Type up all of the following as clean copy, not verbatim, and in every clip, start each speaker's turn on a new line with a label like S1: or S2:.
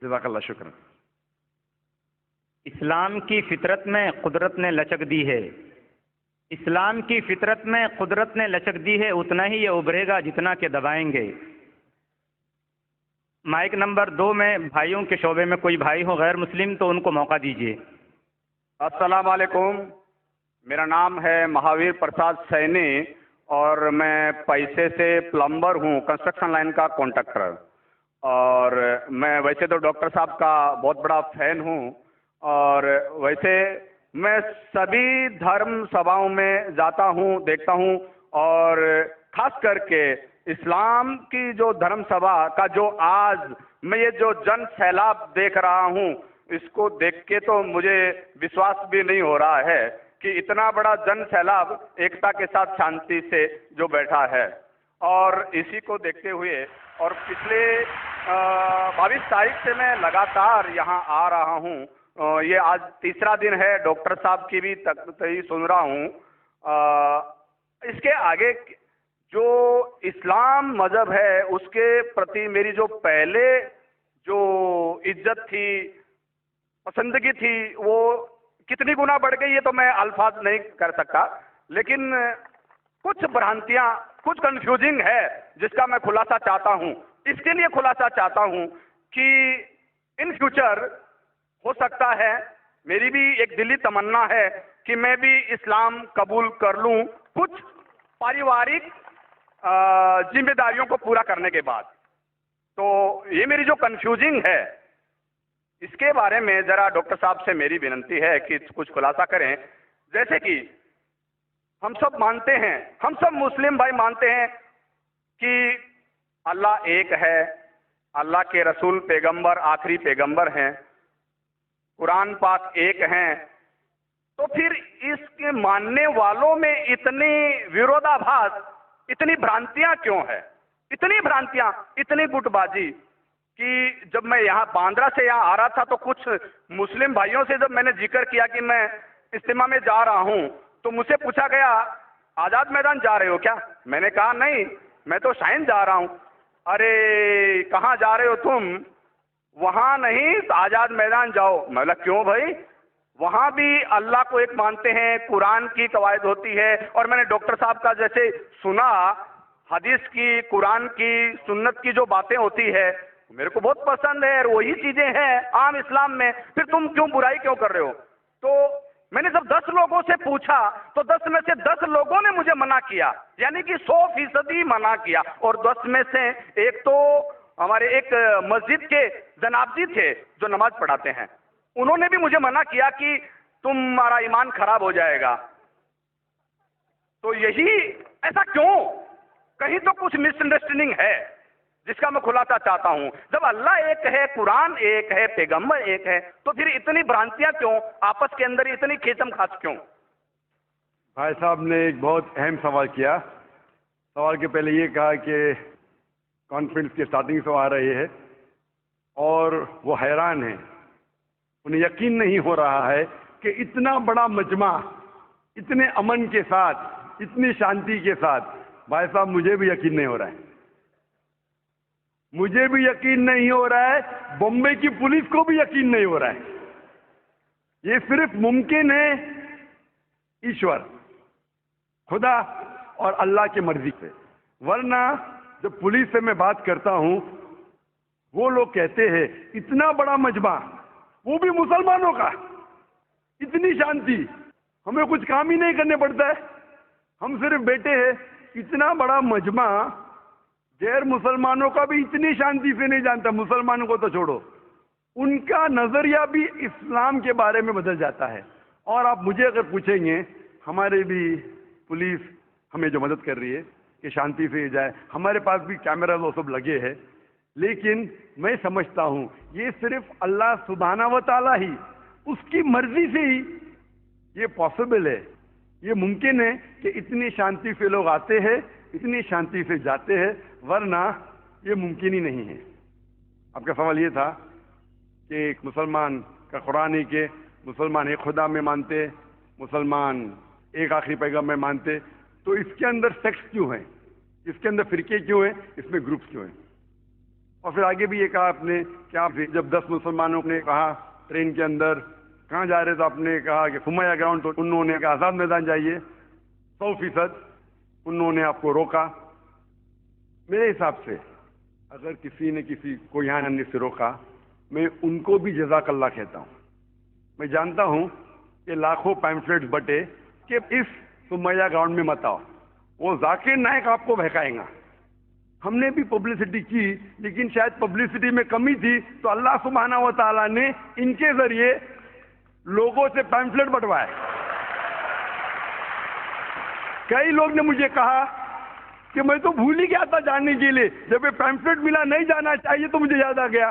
S1: جزاک اللہ، شکر۔
S2: اسلام کی فطرت میں قدرت نے لچک دی ہے، اسلام کی فطرت میں قدرت نے لچک دی ہے، اتنا ہی یہ ابھرے گا جتنا کہ دبائیں گے۔ مائک نمبر 2 میں بھائیوں کے شعبے میں کوئی بھائی ہو غیر مسلم تو ان کو موقع دیجیے۔
S3: السلام علیکم، میرا نام ہے مہاویر پرساد سینی اور میں پیسے سے پلمبر ہوں، کنسٹرکشن لائن کا کانٹریکٹر، اور میں ویسے تو ڈاکٹر صاحب کا بہت بڑا فین ہوں، اور ویسے میں سبھی دھرم سبھاؤں میں جاتا ہوں، دیکھتا ہوں، اور خاص کر کے اسلام کی جو دھرم سبھا کا جو آج میں یہ جو جن سیلاب دیکھ رہا ہوں، اس کو دیکھ کے تو مجھے وشواس بھی نہیں ہو رہا ہے کہ اتنا بڑا جن سیلاب ایکتا کے ساتھ شانتی سے جو بیٹھا ہے، اور اسی کو دیکھتے ہوئے اور پچھلے 22 تاریخ سے میں لگاتار یہاں آ رہا ہوں، یہ آج تیسرا دن ہے، ڈاکٹر صاحب کی بھی تقریر سن رہا ہوں۔ اس کے آگے جو اسلام مذہب ہے اس کے پرتی میری جو پہلے جو عزت تھی، پسندگی تھی، وہ کتنی گنا بڑھ گئی ہے تو میں الفاظ نہیں کر سکتا، لیکن کچھ بھرانتیاں، کچھ کنفیوزنگ ہے جس کا میں خلاصہ چاہتا ہوں۔ اس کے لیے خلاصہ چاہتا ہوں کہ ان فیوچر ہو سکتا ہے، میری بھی ایک دلی تمنا ہے کہ میں بھی اسلام قبول کر لوں کچھ پاریوارک ذمہ داریوں کو پورا کرنے کے بعد۔ تو یہ میری جو کنفیوزنگ ہے، اس کے بارے میں ذرا ڈاکٹر صاحب سے میری ونتی ہے کہ کچھ خلاصہ کریں۔ جیسے کہ ہم سب مانتے ہیں، ہم سب مسلم بھائی مانتے ہیں کہ اللہ ایک ہے، اللہ کے رسول پیغمبر آخری پیغمبر ہیں، قرآن پاک ایک ہیں، تو پھر اس کے ماننے والوں میں اتنی ویرودھابھاس، اتنی بھرانتیاں کیوں ہے؟ اتنی بھرانتیاں، اتنی گٹ بازی کہ جب میں یہاں باندرا سے یہاں آ رہا تھا تو کچھ مسلم بھائیوں سے جب میں نے ذکر کیا کہ میں اجتماع میں جا رہا ہوں تو مجھ سے پوچھا گیا آزاد میدان جا رہے ہو کیا؟ میں نے کہا نہیں، میں تو شائن جا رہا ہوں۔ ارے کہاں جا رہے ہو تم؟ وہاں نہیں، آزاد میدان جاؤ۔ میں بولا کیوں بھائی؟ وہاں بھی اللہ کو ایک مانتے ہیں، قرآن کی قواعد ہوتی ہے، اور میں نے ڈاکٹر صاحب کا جیسے سنا، حدیث کی، قرآن کی، سنت کی جو باتیں ہوتی ہے میرے کو بہت پسند ہے، اور وہی چیزیں ہیں عام اسلام میں، پھر تم کیوں برائی کیوں کر رہے ہو؟ تو میں نے جب 10 لوگوں سے پوچھا تو 10 میں سے 10 لوگوں نے مجھے منع کیا، یعنی کہ 100% منع کیا، اور 10 میں سے ایک تو ہمارے ایک مسجد کے جناب جی تھے جو نماز پڑھاتے ہیں، انہوں نے بھی مجھے منع کیا کہ تمہارا ایمان خراب ہو جائے گا۔ تو یہی ایسا کیوں؟ کہیں تو کچھ مس انڈرسٹینڈنگ ہے جس کا میں خلاصہ چاہتا ہوں۔ جب اللہ ایک ہے، قرآن ایک ہے، پیغمبر ایک ہے، تو پھر اتنی برانتیاں کیوں؟ آپس کے اندر اتنی کھیچم خاچ کیوں؟
S1: بھائی صاحب نے ایک بہت اہم سوال کیا۔ سوال کے پہلے یہ کہا کہ کانفرنس کے سٹارٹنگ سے آ رہے ہیں اور وہ حیران ہیں، انہیں یقین نہیں ہو رہا ہے کہ اتنا بڑا مجمع اتنے امن کے ساتھ، اتنی شانتی کے ساتھ۔ بھائی صاحب مجھے بھی یقین نہیں ہو رہا ہے، مجھے بھی یقین نہیں ہو رہا ہے، بمبئی کی پولیس کو بھی یقین نہیں ہو رہا ہے۔ یہ صرف ممکن ہے ایشور، خدا اور اللہ کی مرضی سے، ورنہ جب پولیس سے میں بات کرتا ہوں وہ لوگ کہتے ہیں اتنا بڑا مجمع، وہ بھی مسلمانوں کا، اتنی شانتی، ہمیں کچھ کام ہی نہیں کرنے پڑتا ہے، ہم صرف بیٹھے ہیں۔ اتنا بڑا مجمع غیر مسلمانوں کا بھی اتنی شانتی سے نہیں جانتا، مسلمانوں کو تو چھوڑو، ان کا نظریہ بھی اسلام کے بارے میں بدل جاتا ہے۔ اور آپ مجھے اگر پوچھیں گے، ہمارے بھی پولیس ہمیں جو مدد کر رہی ہے کہ شانتی سے جائے، ہمارے پاس بھی کیمرہ وہ سب لگے ہیں، لیکن میں سمجھتا ہوں یہ صرف اللہ سبحانہ و تعالیٰ ہی، اس کی مرضی سے ہی یہ پاسبل ہے، یہ ممکن ہے کہ اتنی شانتی سے لوگ آتے ہیں، اتنی شانتی سے جاتے ہیں، ورنہ یہ ممکن ہی نہیں ہے۔ آپ کا سوال یہ تھا کہ ایک مسلمان کا قرآن ہے کہ مسلمان ایک خدا میں مانتے، مسلمان ایک آخری پیغمبر میں مانتے، تو اس کے اندر سیکٹس کیوں ہیں، اس کے اندر فرقے کیوں ہیں، اس میں گروپس کیوں ہیں؟ اور پھر آگے بھی یہ کہا آپ نے کہ آپ جب 10 مسلمانوں نے کہا ٹرین کے اندر کہاں جا رہے تو آپ نے کہا کہ سمیہ گراؤنڈ، تو انہوں نے کہا آزاد میدان جائیے، 100% انہوں نے آپ کو روکا۔ میرے حساب سے اگر کسی نے کسی کو یہاں آنے سے روکا، میں ان کو بھی جزاک اللہ کہتا ہوں۔ میں جانتا ہوں کہ لاکھوں پیمفلیٹس بٹے کہ اس سمیہ گراؤنڈ میں مت آؤ، وہ ذاکر نائک آپ کو بہکائیں گا۔ ہم نے بھی پبلسٹی کی، لیکن شاید پبلسٹی میں کمی تھی تو اللہ سبحانہ و تعالیٰ نے ان کے ذریعے لوگوں سے پیمفلیٹ بٹوائے۔ کئی لوگ نے مجھے کہا کہ میں تو بھول ہی گیا تھا جاننے کے لیے، جب یہ پیمفلیٹ ملا نہیں جانا چاہیے تو مجھے یاد آ گیا۔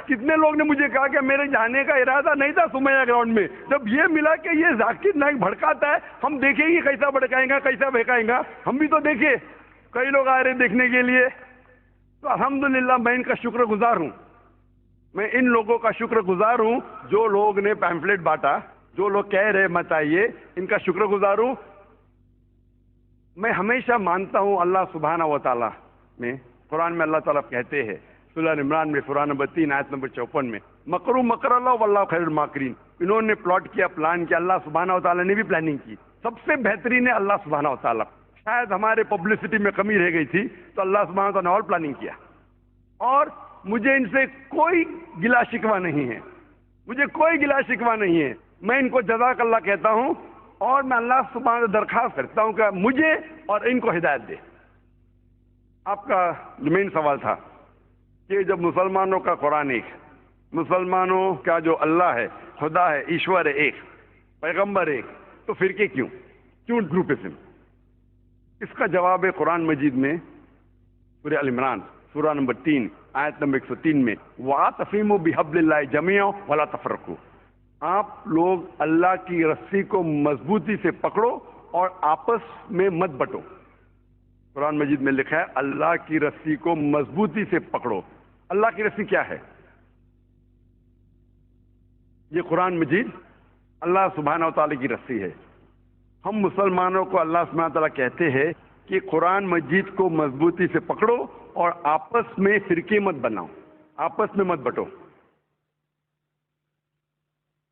S1: کتنے لوگ نے مجھے کہا کہ میرے جانے کا ارادہ نہیں تھا سمیہ گراؤنڈ میں، جب یہ ملا کہ یہ ذاکر نائک بھڑکاتا ہے، ہم دیکھیں گے کیسا بھڑکائیں گا، کیسا بہکائیں گا۔ ہم بھی تو دیکھے، کئی لوگ آ رہے دیکھنے کے لیے، تو الحمدللہ میں ان کا شکر گزار ہوں۔ میں ان لوگوں کا شکر گزار ہوں جو لوگ نے پیمفلیٹ بانٹا، جو لوگ کہہ رہے مت آئیے، ان کا شکر گزار ہوں۔ میں ہمیشہ مانتا ہوں اللہ سبحانہ و تعالیٰ میں، قرآن میں اللہ تعالیٰ کہتے ہیں سورہ عمران میں سورہ نمبر 3 آیت نمبر 54 میں، مکروا مکر اللہ واللہ خیر الماکرین۔ انہوں نے پلاٹ کیا، پلان کیا، اللہ سبحانہ و تعالیٰ نے بھی پلاننگ کی، سب سے بہترین ہے اللہ سبحانہ و تعالیٰ۔ شاید ہمارے پبلسٹی میں کمی رہ گئی تھی تو اللہ سبحانہ و تعالیٰ نے اور پلاننگ کیا، اور مجھے ان سے کوئی گلا شکوہ نہیں ہے، مجھے کوئی گلا شکوہ نہیں ہے۔ میں ان کو جزاک اللہ کہتا ہوں، اور میں اللہ سبحانہ سے درخواست کرتا ہوں کہ مجھے اور ان کو ہدایت دے۔ آپ کا جو مین سوال تھا کہ جب مسلمانوں کا قرآن ایک، مسلمانوں کا جو اللہ ہے، خدا ہے، ایشور ہے ایک، پیغمبر ایک، تو فرقے کیوں گروپزم؟ اس کا جواب ہے قرآن مجید میں سورہ ال عمران سورہ نمبر 3 آیت نمبر 103 میں، وَاعْتَصِمُوا بِحَبْلِ اللَّهِ جَمِيعًا وَلَا تَفَرَّقُوا۔ آپ لوگ اللہ کی رسی کو مضبوطی سے پکڑو اور آپس میں مت بٹو۔ قرآن مجید میں لکھا ہے اللہ کی رسی کو مضبوطی سے پکڑو۔ اللہ کی رسی کیا ہے؟ یہ قرآن مجید اللہ سبحانہ و تعالیٰ کی رسی ہے۔ ہم مسلمانوں کو اللہ سبحانہ و تعالیٰ کہتے ہیں کہ قرآن مجید کو مضبوطی سے پکڑو اور آپس میں فرقے مت بناؤ، آپس میں مت بٹو۔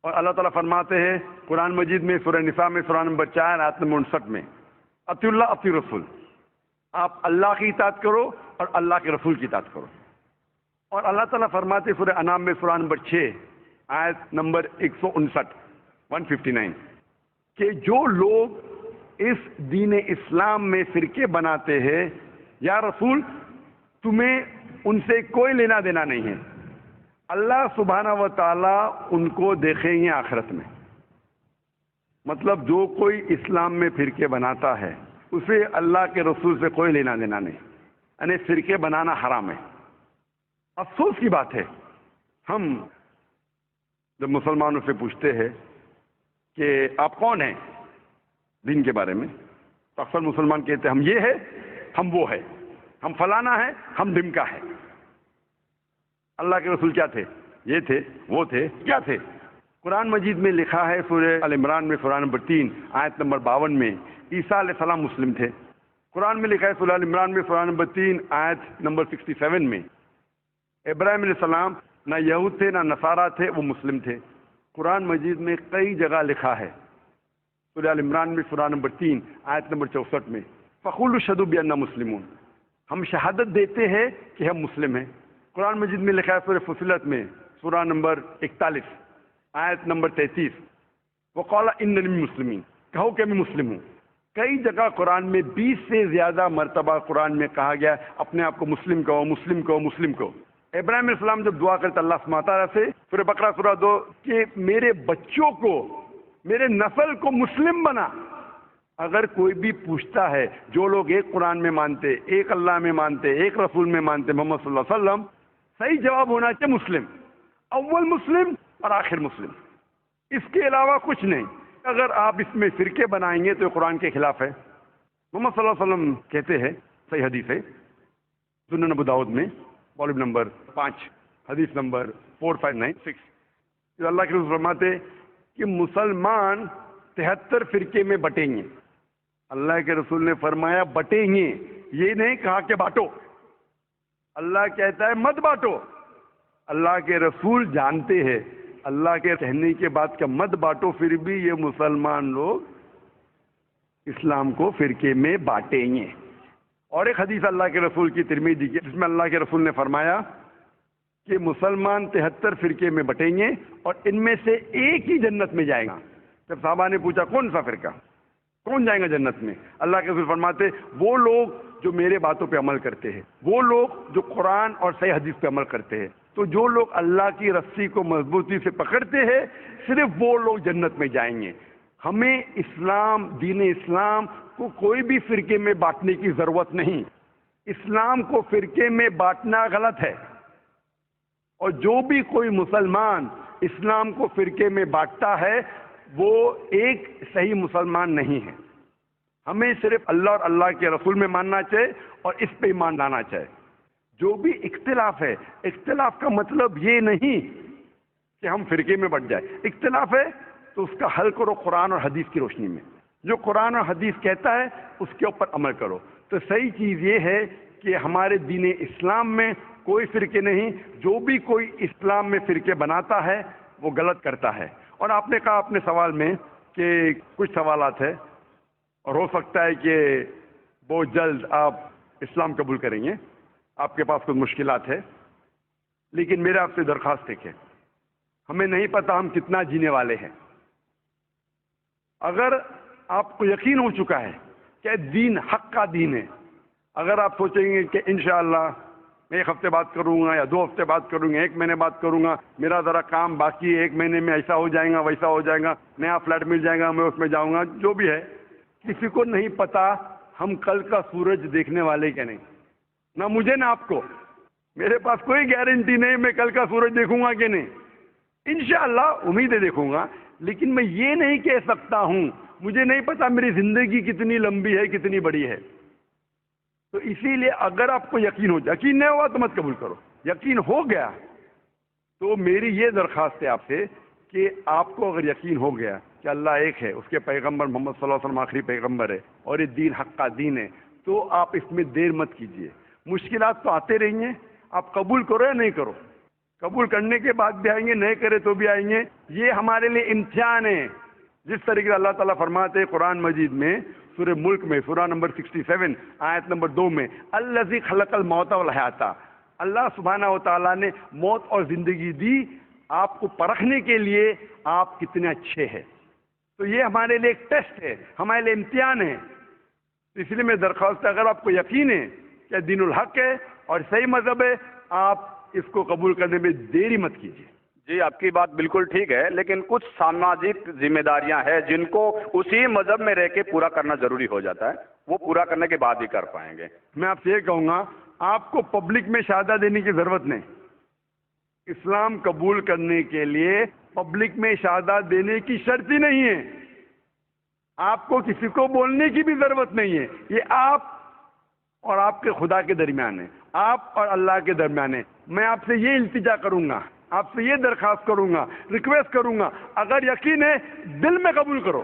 S1: اور اللہ تعالیٰ فرماتے ہیں قرآن مجید میں سورہ نساء میں سورہ نمبر 4 آیت نمبر 59 میں، اطیعوا اللہ اطیعوا الرسول، آپ اللہ کی اطاعت کرو اور اللہ کے رسول کی اطاعت کرو۔ اور اللہ تعالیٰ فرماتے ہیں سورہ انعام میں سورہ نمبر 6 آیت نمبر 159 کہ جو لوگ اس دین اسلام میں فرقے بناتے ہیں، یا رسول تمہیں ان سے کوئی لینا دینا نہیں ہے، اللہ سبحانہ و تعالیٰ ان کو دیکھیں گے آخرت میں۔ مطلب جو کوئی اسلام میں فرقے بناتا ہے اسے اللہ کے رسول سے کوئی لینا دینا نہیں، یعنی فرقے بنانا حرام ہے۔ افسوس کی بات ہے، ہم جب مسلمانوں سے پوچھتے ہیں کہ آپ کون ہیں دین کے بارے میں، تو اکثر مسلمان کہتے ہیں ہم یہ ہے، ہم وہ ہے، ہم فلانا ہے، ہم ڈمکا ہے۔ اللہ کے رسول کیا تھے؟ یہ تھے، وہ تھے، کیا تھے؟ قرآن مجید میں لکھا ہے سورہ ال عمران میں سورہ نمبر 3 آیت نمبر 52 میں، عیسیٰ علیہ السلام مسلم تھے۔ قرآن میں لکھا ہے سورہ ال عمران میں سورہ نمبر 3 آیت نمبر 67 میں، ابراہیم علیہ السلام نہ یہود تھے نہ نصارہ تھے، وہ مسلم تھے۔ قرآن مجید میں کئی جگہ لکھا ہے، سورہ ال عمران میں سورہ نمبر 3 آیت نمبر 64 میں، فَقُولُوا اشْهَدُوا بِأَنَّا مُسْلِمُونَ، ہم شہادت دیتے ہیں کہ ہم مسلم ہیں۔ قرآن مجید میں لکھا ہے سورہ فصلت میں سورہ نمبر 41 آیت نمبر 33، وَقَالَ إِنَّنِي مِنَ الْمُسْلِمِينَ، کہو کہ میں مسلم ہوں۔ کئی جگہ قرآن میں 20 سے زیادہ مرتبہ قرآن میں کہا گیا اپنے آپ کو مسلم کہو، مسلم کہو، مسلم کہو۔ ابراہیم علیہ السلام جب دعا کرتے اللہ سبحانہ تعالیٰ سے سورہ بقرہ سورہ 2 کہ میرے بچوں کو، میرے نسل کو مسلم بنا۔ اگر کوئی بھی پوچھتا ہے، جو لوگ ایک قرآن میں مانتے، ایک اللہ میں مانتے، ایک رسول میں مانتے، محمد صلی اللہ علیہ وسلم، صحیح جواب ہونا چاہیے مسلم، اول مسلم اور آخر مسلم، اس کے علاوہ کچھ نہیں۔ اگر آپ اس میں فرقے بنائیں گے تو یہ قرآن کے خلاف ہے۔ محمد صلی اللہ علیہ وسلم کہتے ہیں، صحیح حدیث ہے سنن ابو داؤد میں والیوم نمبر 5 حدیث نمبر 4596، جو اللہ کے رسول فرماتے کہ مسلمان 73 فرقے میں بٹیں گے۔ اللہ کے رسول نے فرمایا بٹیں گے، یہ نہیں کہا کہ بانٹو۔ اللہ کہتا ہے مت بانٹو. اللہ کے رسول جانتے ہیں اللہ کے کہنے کے بعد کا مت بانٹو، پھر بھی یہ مسلمان لوگ اسلام کو فرقے میں بانٹیں گے. اور ایک حدیث اللہ کے رسول کی ترمذی کی، جس میں اللہ کے رسول نے فرمایا کہ مسلمان 73 فرقے میں بٹیں گے اور ان میں سے ایک ہی جنت میں جائے گا. جب صحابہ نے پوچھا کون سا فرقہ، کون جائیں گا جنت میں، اللہ کے رسول فرماتے وہ لوگ جو میرے باتوں پہ عمل کرتے ہیں، وہ لوگ جو قرآن اور صحیح حدیث پہ عمل کرتے ہیں. تو جو لوگ اللہ کی رسی کو مضبوطی سے پکڑتے ہیں صرف وہ لوگ جنت میں جائیں گے. ہمیں اسلام، دین اسلام کو کوئی بھی فرقے میں بانٹنے کی ضرورت نہیں. اسلام کو فرقے میں بانٹنا غلط ہے، اور جو بھی کوئی مسلمان اسلام کو فرقے میں بانٹتا ہے وہ ایک صحیح مسلمان نہیں ہے. ہمیں صرف اللہ اور اللہ کے رسول میں ماننا چاہیے اور اس پہ ایمان لانا چاہیے. جو بھی اختلاف ہے، اختلاف کا مطلب یہ نہیں کہ ہم فرقے میں بٹ جائیں. اختلاف ہے تو اس کا حل کرو قرآن اور حدیث کی روشنی میں. جو قرآن اور حدیث کہتا ہے اس کے اوپر عمل کرو. تو صحیح چیز یہ ہے کہ ہمارے دین اسلام میں کوئی فرقے نہیں. جو بھی کوئی اسلام میں فرقے بناتا ہے وہ غلط کرتا ہے. اور آپ نے کہا اپنے سوال میں کہ کچھ سوالات ہیں اور ہو سکتا ہے کہ بہت جلد آپ اسلام قبول کریں گے، آپ کے پاس کچھ مشکلات ہے، لیکن میرے آپ سے درخواست ہے کہ ہمیں نہیں پتا ہم کتنا جینے والے ہیں. اگر آپ کو یقین ہو چکا ہے کہ دین حق کا دین ہے، اگر آپ سوچیں گے کہ انشاءاللہ میں 1 ہفتے بعد کروں گا یا 2 ہفتے بعد کروں گا، 1 مہینے بعد کروں گا، میرا ذرا کام باقی ہے، 1 مہینے میں ایسا ہو جائے گا ویسا ہو جائے گا، نیا فلیٹ مل جائے گا میں اس میں جاؤں گا، جو بھی ہے، کسی کو نہیں پتا ہم کل کا سورج دیکھنے والے کہ نہیں. نہ مجھے نہ آپ کو. میرے پاس کوئی گارنٹی نہیں میں کل کا سورج دیکھوں گا کہ نہیں. انشاءاللہ امید ہے دیکھوں گا، لیکن میں یہ نہیں کہہ سکتا ہوں. مجھے نہیں پتا میری زندگی کتنی لمبی ہے، کتنی بڑی ہے. تو اسی لیے اگر آپ کو یقین ہو جائے، یقین نہیں ہوا تو مت قبول کرو. یقین ہو گیا تو میری یہ درخواست ہے آپ سے کہ آپ کو اگر یقین ہو گیا کہ اللہ ایک ہے، اس کے پیغمبر محمد صلی اللہ علیہ وسلم آخری پیغمبر ہے اور یہ دین حق کا دین ہے، تو آپ اس میں دیر مت کیجیے. مشکلات تو آتے رہیں گے، آپ قبول کرو یا نہیں کرو. قبول کرنے کے بعد بھی آئیں گے، نہیں کرے تو بھی آئیں گے. یہ ہمارے لیے امتحان ہے. جس طریقے سے اللہ تعالیٰ فرماتے ہیں قرآن مجید میں سورہ ملک میں سورہ نمبر 67 آیت نمبر 2 میں الذی خلق الموت والحیات، اللہ سبحانہ و تعالیٰ نے موت اور زندگی دی آپ کو پرکھنے کے لیے آپ کتنے اچھے ہیں. تو یہ ہمارے لیے ایک ٹیسٹ ہے، ہمارے لیے امتحان ہے. اس لیے میں درخواست ہے اگر آپ کو یقین ہے کہ دین الحق ہے اور صحیح مذہب ہے، آپ اس کو قبول کرنے میں دیری مت کیجیے.
S3: جی آپ کی بات بالکل ٹھیک ہے، لیکن کچھ سماجک ذمہ داریاں ہیں جن کو اسی مذہب میں رہ کے پورا کرنا ضروری ہو جاتا ہے، وہ پورا کرنے کے بعد ہی کر پائیں گے.
S1: میں آپ سے یہ کہوں گا آپ کو پبلک میں شہادت دینے کی ضرورت نہیں. اسلام قبول کرنے کے لیے پبلک میں شہادت دینے کی شرط ہی نہیں ہے. آپ کو کسی کو بولنے کی بھی ضرورت نہیں ہے. یہ آپ اور آپ کے خدا کے درمیان ہے، آپ اور اللہ کے درمیان ہے. میں آپ سے یہ التجا کروں گا، آپ سے یہ درخواست کروں گا، ریکویسٹ کروں گا، اگر یقین ہے دل میں قبول کرو.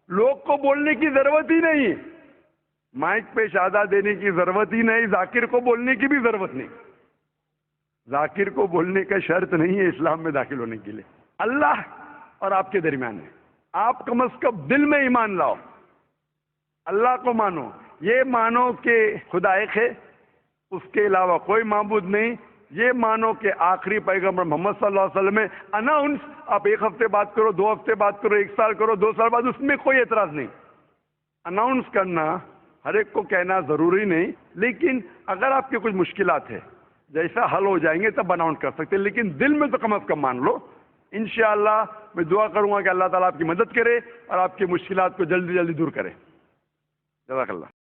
S1: لوگ کو بولنے کی ضرورت ہی نہیں، مائک پہ شہادت دینے کی ضرورت ہی نہیں، ذاکر کو بولنے کی بھی ضرورت نہیں. ذاکر کو بولنے کا شرط نہیں ہے اسلام میں داخل ہونے کے لیے. اللہ اور آپ کے درمیان ہے. آپ کم از کم دل میں ایمان لاؤ، اللہ کو مانو، یہ مانو کہ خدا ایک ہے، اس کے علاوہ کوئی معبود نہیں. یہ مانو کہ آخری پیغمبر محمد صلی اللہ علیہ وسلم ہے. اناؤنس آپ 1 ہفتے بعد کرو، 2 ہفتے بعد کرو، 1 سال کرو، 2 سال بعد، اس میں کوئی اعتراض نہیں. اناؤنس کرنا ہر ایک کو کہنا ضروری نہیں، لیکن اگر آپ کے کچھ مشکلات ہے جیسا حل ہو جائیں گے تب اناؤنس کر سکتے ہیں، لیکن دل میں تو کم از کم مان لو. انشاءاللہ میں دعا کروں گا کہ اللہ تعالیٰ آپ کی مدد کرے اور آپ کی مشکلات کو جلدی جلدی دور کرے. جزاک اللہ.